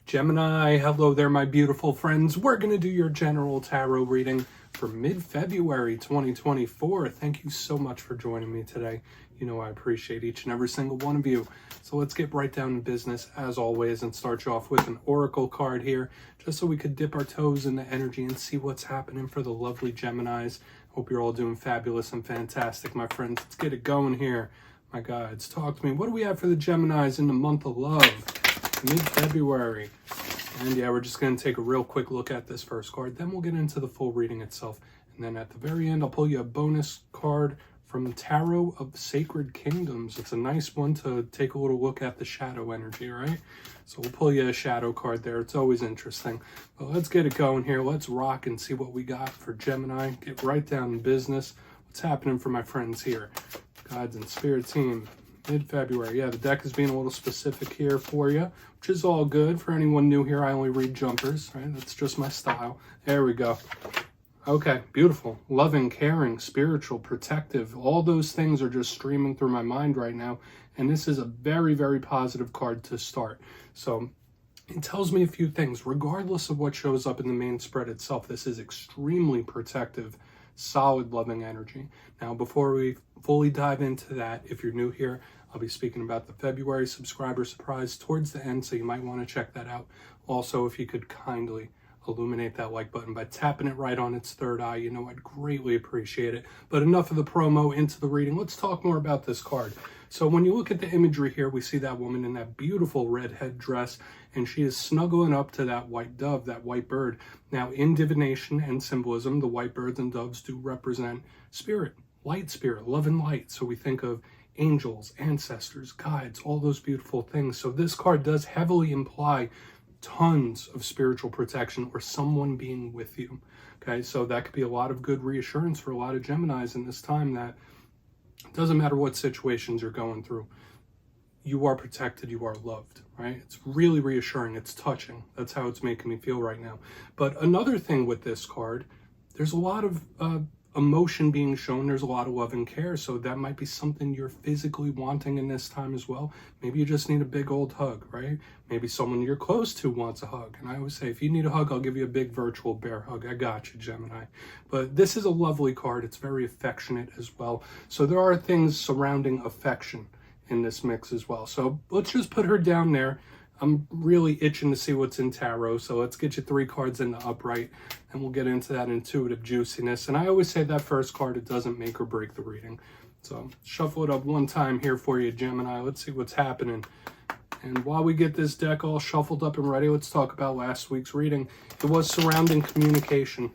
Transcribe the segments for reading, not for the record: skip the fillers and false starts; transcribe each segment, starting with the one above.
Gemini, hello there, my beautiful friends. We're going to do your general tarot reading for mid-February 2024. Thank you so much for joining me today. You know I appreciate each and every single one of you. So let's get right down to business as always and start you off with an oracle card here, just so we could dip our toes in the energy and see what's happening for the lovely Geminis. Hope you're all doing fabulous and fantastic, my friends. Let's get it going here. My guides, talk to me. What do we have for the Geminis in the month of love? Mid-February. And yeah, we're just going to take a real quick look at this first card. Then we'll get into the full reading itself. And then at the very end, I'll pull you a bonus card from Tarot of Sacred Kingdoms. It's a nice one to take a little look at the shadow energy, right? So we'll pull you a shadow card there. It's always interesting. But let's get it going here. Let's rock and see what we got for Gemini. Get right down to business. What's happening for my friends here? Guides and Spirit Team. Mid-February. Yeah, the deck is being a little specific here for you, which is all good. For anyone new here, I only read jumpers, right? That's just my style. There we go. Okay, beautiful. Loving, caring, spiritual, protective. All those things are just streaming through my mind right now. And this is a very, very positive card to start. So it tells me a few things. Regardless of what shows up in the main spread itself, this is extremely protective, solid, loving energy. Now, before we fully dive into that, if you're new here, I'll be speaking about the February subscriber surprise towards the end, so you might want to check that out. Also, if you could kindly illuminate that like button by tapping it right on its third eye, you know I'd greatly appreciate it. But enough of the promo, into the reading. Let's talk more about this card. So when you look at the imagery here, we see that woman in that beautiful red headdress, and she is snuggling up to that white dove, that white bird. Now, in divination and symbolism, the white birds and doves do represent spirit, light spirit, love and light. So we think of angels, ancestors, guides, all those beautiful things. So this card does heavily imply tons of spiritual protection or someone being with you. Okay, so that could be a lot of good reassurance for a lot of Geminis in this time, that it doesn't matter what situations you're going through, you are protected, you are loved, right? It's really reassuring, it's touching. That's how it's making me feel right now. But another thing with this card, there's a lot of emotion being shown. There's a lot of love and care. So that might be something you're physically wanting in this time as well. Maybe you just need a big old hug, right? Maybe someone you're close to wants a hug. And I always say, if you need a hug, I'll give you a big virtual bear hug. I got you, Gemini. But this is a lovely card. It's very affectionate as well. So there are things surrounding affection in this mix as well. So let's just put her down there. I'm really itching to see what's in tarot, so let's get you 3 cards in the upright, and we'll get into that intuitive juiciness. And I always say that first card, it doesn't make or break the reading. So shuffle it up one time here for you, Gemini. Let's see what's happening. And while we get this deck all shuffled up and ready, let's talk about last week's reading. It was surrounding communication,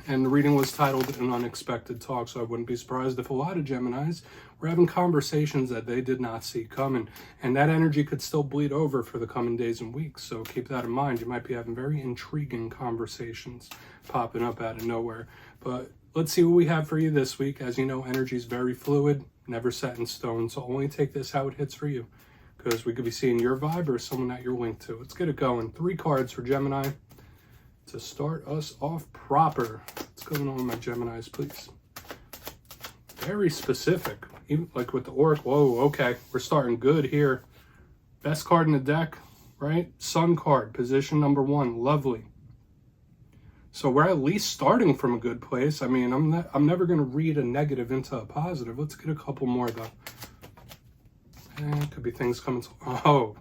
and the reading was titled An Unexpected Talk, so I wouldn't be surprised if a lot of Geminis were having conversations that they did not see coming, and that energy could still bleed over for the coming days and weeks, so keep that in mind. You might be having very intriguing conversations popping up out of nowhere. But let's see what we have for you this week. As you know, energy is very fluid, never set in stone, so only take this how it hits for you, because we could be seeing your vibe or someone that you're linked to. Let's get it going. 3 cards for Gemini to start us off proper. What's going on with my Geminis, please? Very specific, even like with the oracle. Whoa, okay, we're starting good here. Best card in the deck, right? Sun card, position number 1, lovely. So we're at least starting from a good place. I mean, I'm never going to read a negative into a positive. Let's get a couple more though. Could be things coming. Oh,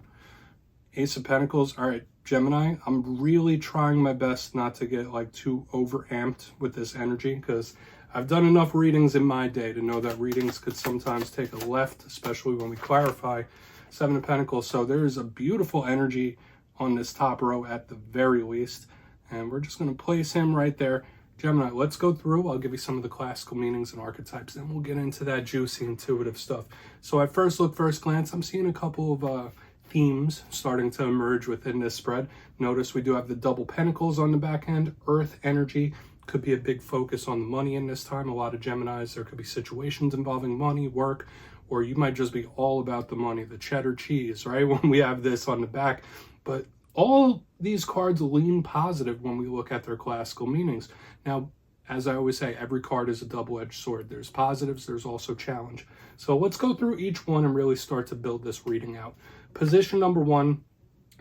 Ace of Pentacles. All right, Gemini, I'm really trying my best not to get like too overamped with this energy, because I've done enough readings in my day to know that readings could sometimes take a left, especially when we clarify. 7 of Pentacles. So there's a beautiful energy on this top row at the very least. And we're just going to place him right there. Gemini, let's go through. I'll give you some of the classical meanings and archetypes, then we'll get into that juicy, intuitive stuff. So at first look, first glance, I'm seeing a couple of themes starting to emerge within this spread. Notice we do have the double pentacles on the back end. Earth energy could be a big focus on the money in this time. A lot of Geminis, there could be situations involving money, work, or you might just be all about the money, the cheddar cheese, right? When we have this on the back. But all these cards lean positive when we look at their classical meanings. Now, as I always say, every card is a double-edged sword. There's positives, there's also challenge. So let's go through each one and really start to build this reading out. Position number 1,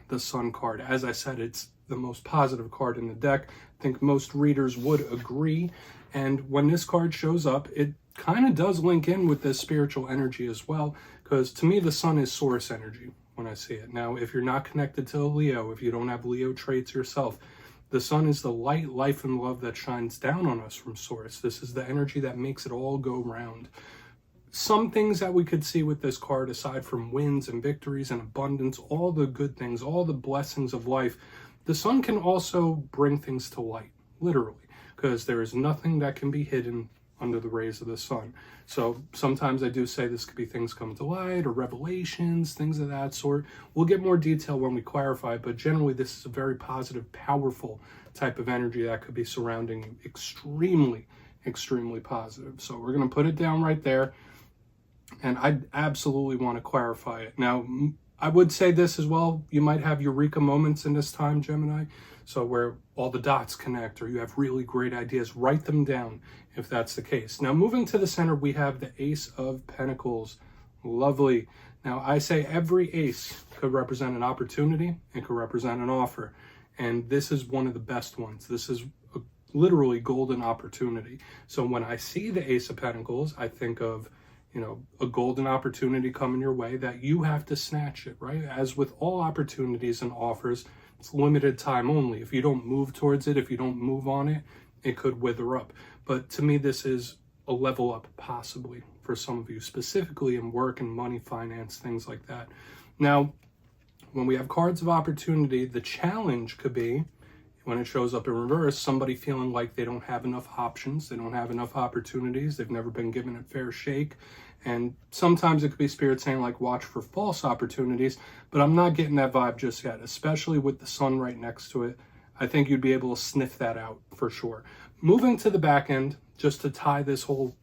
the Sun card. As I said, it's the most positive card in the deck. I think most readers would agree. And when this card shows up, it kind of does link in with this spiritual energy as well, because to me, the Sun is source energy when I see it. Now, if you're not connected to Leo, if you don't have Leo traits yourself, the Sun is the light, life, and love that shines down on us from source. This is the energy that makes it all go round. Some things that we could see with this card, aside from wins and victories and abundance, all the good things, all the blessings of life, the Sun can also bring things to light, literally, because there is nothing that can be hidden under the rays of the Sun. So sometimes I do say this could be things coming to light or revelations, things of that sort. We'll get more detail when we clarify, but generally this is a very positive, powerful type of energy that could be surrounding you. Extremely, extremely positive. So we're going to put it down right there. And I absolutely want to clarify it. Now, I would say this as well. You might have eureka moments in this time, Gemini. So where all the dots connect, or you have really great ideas, write them down if that's the case. Now, moving to the center, we have the Ace of Pentacles. Lovely. Now, I say every ace could represent an opportunity. It could represent an offer. And this is one of the best ones. This is a literally golden opportunity. So when I see the Ace of Pentacles, I think of, you know, a golden opportunity coming your way that you have to snatch it, right? As with all opportunities and offers, it's limited time only. If you don't move towards it, if you don't move on it, it could wither up. But to me, this is a level up possibly for some of you, specifically in work and money, finance, things like that. Now, when we have cards of opportunity, the challenge could be, when it shows up in reverse, somebody feeling like they don't have enough options, they don't have enough opportunities, they've never been given a fair shake. And sometimes it could be spirit saying like, watch for false opportunities, but I'm not getting that vibe just yet, especially with the Sun right next to it. I think you'd be able to sniff that out for sure. Moving to the back end, just to tie this whole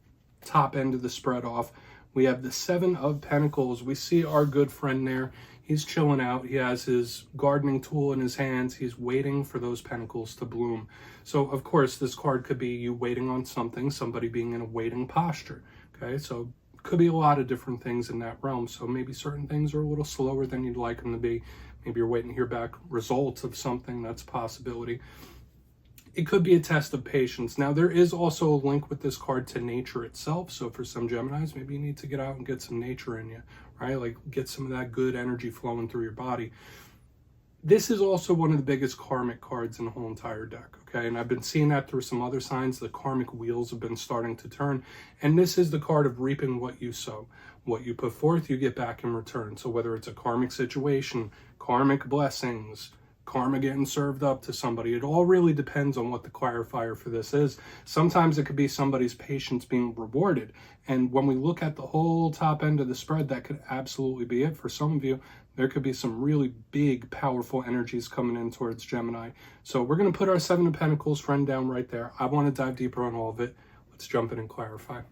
top end of the spread off, we have the Seven of Pentacles. We see our good friend there. He's chilling out. He has his gardening tool in his hands. He's waiting for those pentacles to bloom. So, of course, this card could be you waiting on something, somebody being in a waiting posture. Okay, so could be a lot of different things in that realm. So maybe certain things are a little slower than you'd like them to be. Maybe you're waiting to hear back results of something. That's a possibility. It could be a test of patience. Now, there is also a link with this card to nature itself. So for some Geminis, maybe you need to get out and get some nature in you, right? Like get some of that good energy flowing through your body. This is also one of the biggest karmic cards in the whole entire deck, okay? And I've been seeing that through some other signs. The karmic wheels have been starting to turn. And this is the card of reaping what you sow. What you put forth, you get back in return. So whether it's a karmic situation, karmic blessings, karma getting served up to somebody, it all really depends on what the clarifier for this is. Sometimes it could be somebody's patience being rewarded. And when we look at the whole top end of the spread, that could absolutely be it. For some of you, there could be some really big, powerful energies coming in towards Gemini. So we're going to put our Seven of Pentacles friend down right there. I want to dive deeper on all of it. Let's jump in and clarify.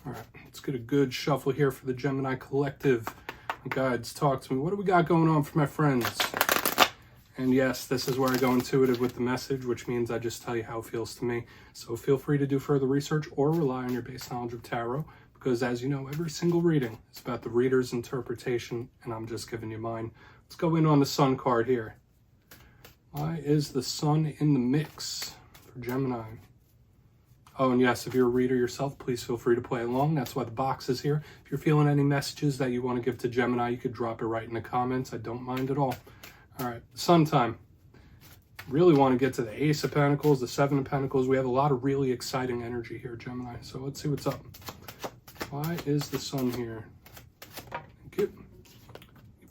All right, let's get a good shuffle here for the Gemini collective. Guides, talk to me. What do we got going on for my friends? And yes, this is where I go intuitive with the message, which means I just tell you how it feels to me. So feel free to do further research or rely on your base knowledge of tarot, because as you know, every single reading is about the reader's interpretation, and I'm just giving you mine. Let's go in on the Sun card here. Why is the Sun in the mix for Gemini? Oh, and yes, if you're a reader yourself, please feel free to play along. That's why the box is here. If you're feeling any messages that you want to give to Gemini, you could drop it right in the comments. I don't mind at all. All right, Sun time. Really want to get to the Ace of Pentacles, the Seven of Pentacles. We have a lot of really exciting energy here, Gemini. So let's see what's up. Why is the Sun here? Thank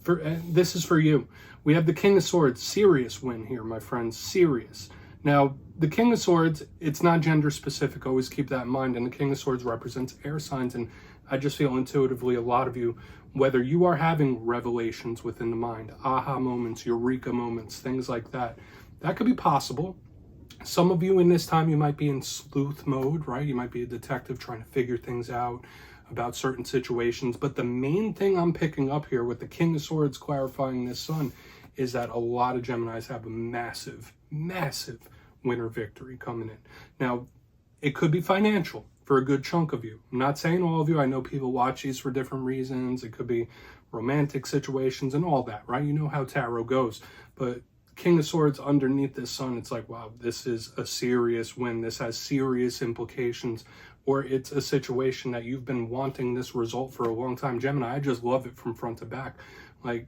you. This is for you. We have the King of Swords. Serious win here, my friends. Serious. Now, the King of Swords, it's not gender specific. Always keep that in mind. And the King of Swords represents air signs. And I just feel intuitively a lot of you, whether you are having revelations within the mind, aha moments, eureka moments, things like that, that could be possible. Some of you in this time, you might be in sleuth mode, right? You might be a detective trying to figure things out about certain situations. But the main thing I'm picking up here with the King of Swords clarifying this Sun is that a lot of Geminis have a massive, massive winter victory coming in. Now, it could be financial for a good chunk of you. I'm not saying all of you. I know people watch these for different reasons. It could be romantic situations and all that, right? You know how tarot goes. But King of Swords underneath this sun, it's like, wow, this is a serious win. This has serious implications. Or it's a situation that you've been wanting this result for a long time. Gemini, I just love it from front to back. Like,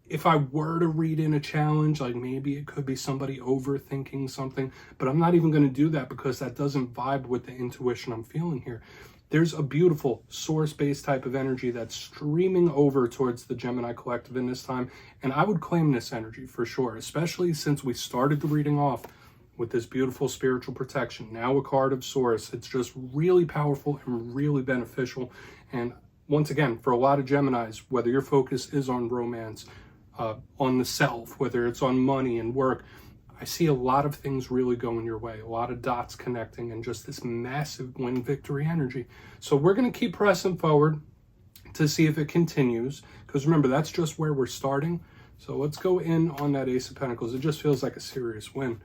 if I were to read in a challenge, like maybe it could be somebody overthinking something, but I'm not even going to do that because that doesn't vibe with the intuition I'm feeling here. There's a beautiful source-based type of energy that's streaming over towards the Gemini collective in this time, and I would claim this energy for sure, especially since we started the reading off with this beautiful spiritual protection. Now a card of Source. It's just really powerful and really beneficial. And once again, for a lot of Geminis, whether your focus is on romance, on the self, whether it's on money and work, I see a lot of things really going your way, a lot of dots connecting, and just this massive win victory energy. So we're going to keep pressing forward to see if it continues, because remember, that's just where we're starting. So let's go in on that Ace of Pentacles. It just feels like a serious win,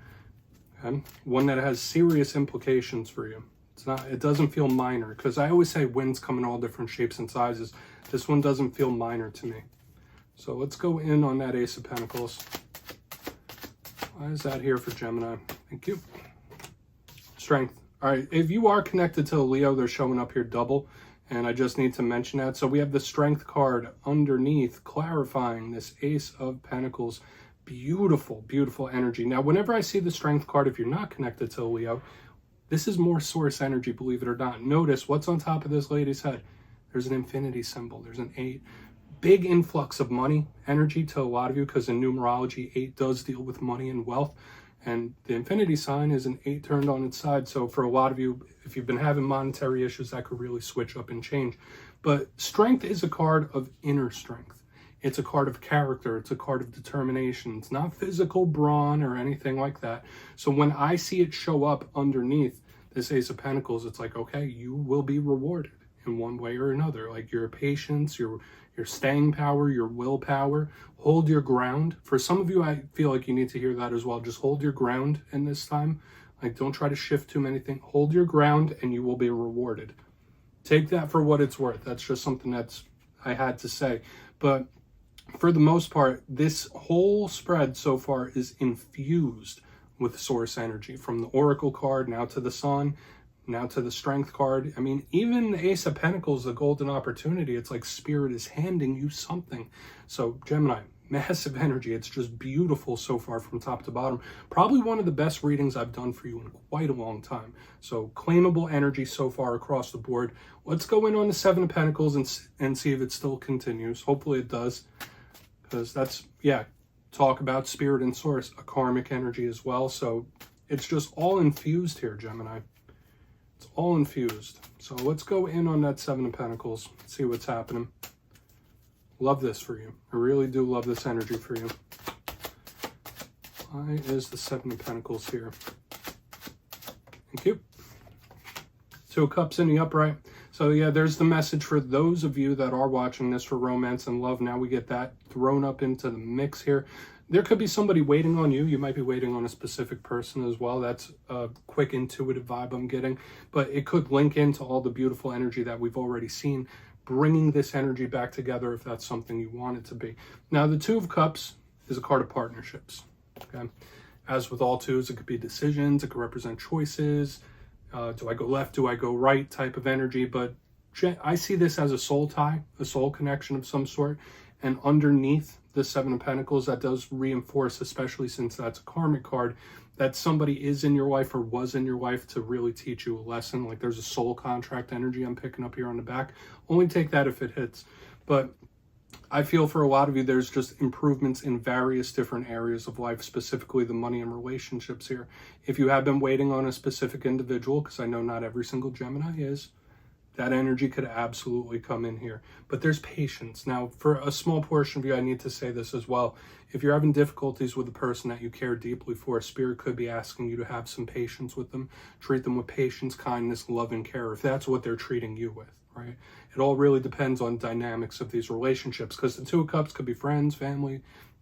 okay? One that has serious implications for you. It doesn't feel minor, because I always say wins come in all different shapes and sizes. This one doesn't feel minor to me. So let's go in on that Ace of Pentacles. Why is that here for Gemini? Thank you. Strength. All right, if you are connected to the Leo, they're showing up here double, and I just need to mention that. So we have the Strength card underneath, clarifying this Ace of Pentacles. Beautiful, beautiful energy. Now, whenever I see the Strength card, if you're not connected to the Leo, this is more source energy, believe it or not. Notice what's on top of this lady's head. There's an infinity symbol. There's an 8. Big influx of money energy to a lot of you, because in numerology, 8 does deal with money and wealth. And the infinity sign is an 8 turned on its side. So for a lot of you, if you've been having monetary issues, that could really switch up and change. But Strength is a card of inner strength. It's a card of character. It's a card of determination. It's not physical brawn or anything like that. So when I see it show up underneath this Ace of Pentacles, it's like, okay, you will be rewarded in one way or another. Like your patience, your staying power, your willpower. Hold your ground. For some of you, I feel like you need to hear that as well. Just hold your ground in this time. Like, don't try to shift too many things. Hold your ground and you will be rewarded. Take that for what it's worth. That's just something I had to say. But for the most part, this whole spread so far is infused with source energy, from the Oracle card now to the Sun, now to the Strength card. I mean, even the Ace of Pentacles, the golden opportunity, it's like Spirit is handing you something. So Gemini, massive energy. It's just beautiful so far from top to bottom. Probably one of the best readings I've done for you in quite a long time. So claimable energy so far across the board. Let's go in on the 7 of Pentacles and see if it still continues. Hopefully it does, because that's, yeah, talk about Spirit and Source, a karmic energy as well. So it's just all infused here, Gemini. It's all infused. So let's go in on that 7 of Pentacles, see what's happening. Love this for you. I really do love this energy for you. Why is the 7 of Pentacles here? Thank you. 2 of Cups in the upright. So yeah, there's the message for those of you that are watching this for romance and love. Now we get that thrown up into the mix here. There could be somebody waiting on you. You might be waiting on a specific person as well. That's a quick intuitive vibe I'm getting. But it could link into all the beautiful energy that we've already seen, bringing this energy back together if that's something you want it to be. Now, the 2 of Cups is a card of partnerships. Okay, as with all 2s, it could be decisions. It could represent choices. Do I go left? Do I go right? Type of energy. But I see this as a soul tie, a soul connection of some sort. And underneath the 7 of Pentacles, that does reinforce, especially since that's a karmic card, that somebody is in your life or was in your life to really teach you a lesson. Like there's a soul contract energy I'm picking up here on the back. Only take that if it hits. But I feel for a lot of you, there's just improvements in various different areas of life, specifically the money and relationships here. If you have been waiting on a specific individual, because I know not every single Gemini is, that energy could absolutely come in here. But there's patience. Now, for a small portion of you, I need to say this as well. If you're having difficulties with a person that you care deeply for, Spirit could be asking you to have some patience with them. Treat them with patience, kindness, love, and care, if that's what they're treating you with, right? It all really depends on dynamics of these relationships, because the 2 of Cups could be friends, family,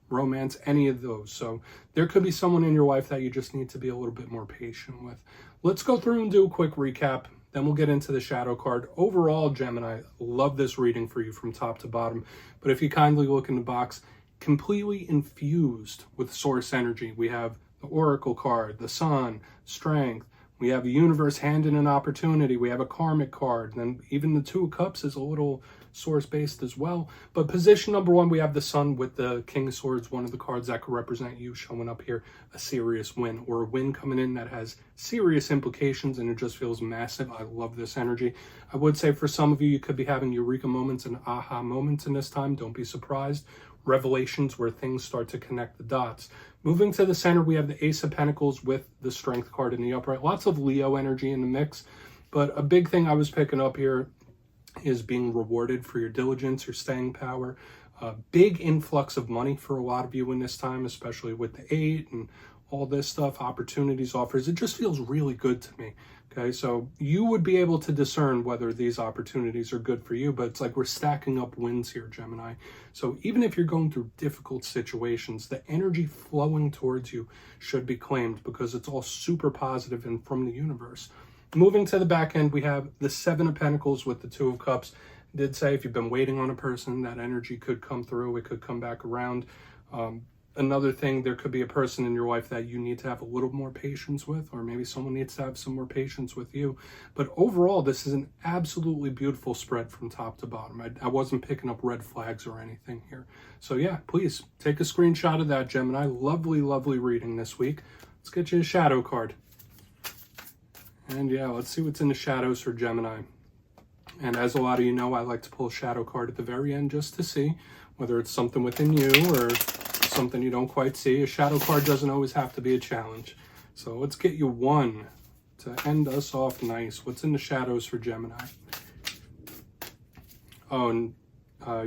romance, any of those. So there could be someone in your life that you just need to be a little bit more patient with. Let's go through and do a quick recap. Then we'll get into the shadow card. Overall, Gemini, love this reading for you from top to bottom. But if you kindly look in the box, completely infused with source energy. We have the Oracle card, the Sun, Strength. We have the Universe, Hand in an Opportunity. We have a Karmic card. And then even the Two of Cups is a little source-based as well. But position number one, we have the Sun with the King of Swords, one of the cards that could represent you showing up here, a serious win, or a win coming in that has serious implications, and it just feels massive. I love this energy. I would say for some of you, you could be having eureka moments and aha moments in this time. Don't be surprised. Revelations where things start to connect the dots. Moving to the center, we have the Ace of Pentacles with the Strength card in the upright. Lots of Leo energy in the mix, but a big thing I was picking up here is being rewarded for your diligence, your staying power. Big influx of money for a lot of you in this time, especially with the 8 and all this stuff, opportunities, offers. It just feels really good to me. Okay, so you would be able to discern whether these opportunities are good for you, but it's like we're stacking up wins here, Gemini. So even if you're going through difficult situations, the energy flowing towards you should be claimed because it's all super positive and from the universe. Moving to the back end, we have the 7 of Pentacles with the 2 of Cups. I did say if you've been waiting on a person, that energy could come through. It could come back around. Another thing, there could be a person in your life that you need to have a little more patience with, or maybe someone needs to have some more patience with you. But overall, this is an absolutely beautiful spread from top to bottom. I wasn't picking up red flags or anything here. So yeah, please take a screenshot of that, Gemini. Lovely, lovely reading this week. Let's get you a shadow card. And yeah, let's see what's in the shadows for Gemini. And as a lot of you know, I like to pull a shadow card at the very end just to see whether it's something within you or something you don't quite see. A shadow card doesn't always have to be a challenge. So let's get you one to end us off nice. What's in the shadows for Gemini? Oh, and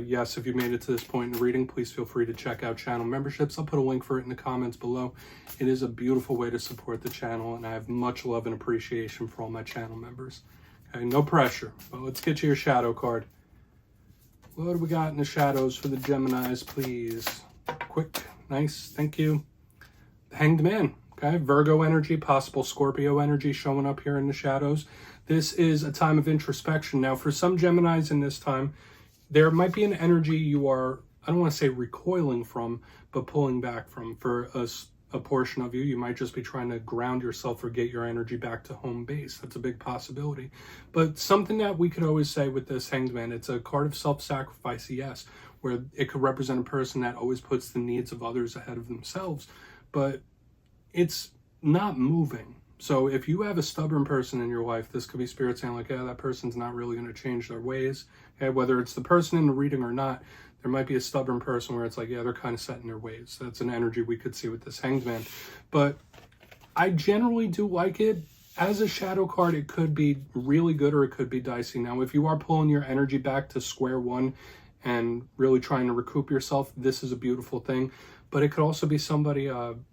yes, if you made it to this point in the reading, please feel free to check out channel memberships. I'll put a link for it in the comments below. It is a beautiful way to support the channel, and I have much love and appreciation for all my channel members. Okay, no pressure, but let's get you your shadow card. What do we got in the shadows for the Geminis, please? Quick, nice, thank you. The Hanged Man, okay? Virgo energy, possible Scorpio energy showing up here in the shadows. This is a time of introspection. Now, for some Geminis in this time, there might be an energy you are, I don't want to say recoiling from, but pulling back from. For a portion of you, you might just be trying to ground yourself or get your energy back to home base. That's a big possibility. But something that we could always say with this Hanged Man, it's a card of self-sacrifice, yes, where it could represent a person that always puts the needs of others ahead of themselves, but it's not moving. So if you have a stubborn person in your life, this could be spirit saying like, yeah, that person's not really going to change their ways. Okay, whether it's the person in the reading or not, there might be a stubborn person where it's like, yeah, they're kind of set in their ways. That's an energy we could see with this Hanged Man. But I generally do like it. As a shadow card, it could be really good or it could be dicey. Now, if you are pulling your energy back to square one and really trying to recoup yourself, this is a beautiful thing. But it could also be somebody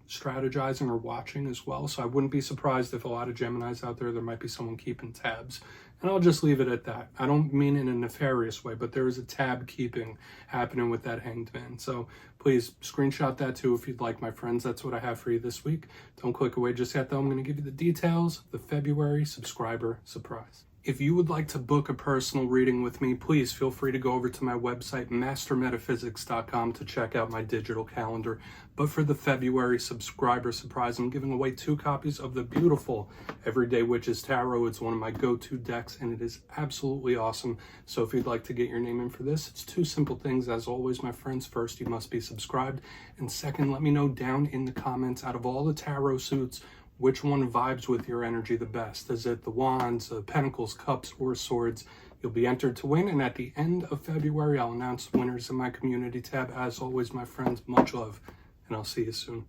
strategizing or watching as well. So I wouldn't be surprised if a lot of Geminis out there might be someone keeping tabs. And I'll just leave it at that. I don't mean in a nefarious way, but there is a tab keeping happening with that Hanged Man. So please screenshot that too if you'd like, my friends. That's what I have for you this week. Don't click away just yet, though. I'm going to give you the details of the February subscriber surprise. If you would like to book a personal reading with me, please feel free to go over to my website, mastermetaphysics.com, to check out my digital calendar. But for the February subscriber surprise, I'm giving away 2 copies of the beautiful Everyday Witches Tarot. It's one of my go-to decks, and it is absolutely awesome. So if you'd like to get your name in for this, it's 2 simple things. As always, my friends, first, you must be subscribed. And second, let me know down in the comments, out of all the tarot suits, which one vibes with your energy the best? Is it the Wands, the Pentacles, Cups, or Swords? You'll be entered to win, and at the end of February, I'll announce winners in my community tab. As always, my friends, much love, and I'll see you soon.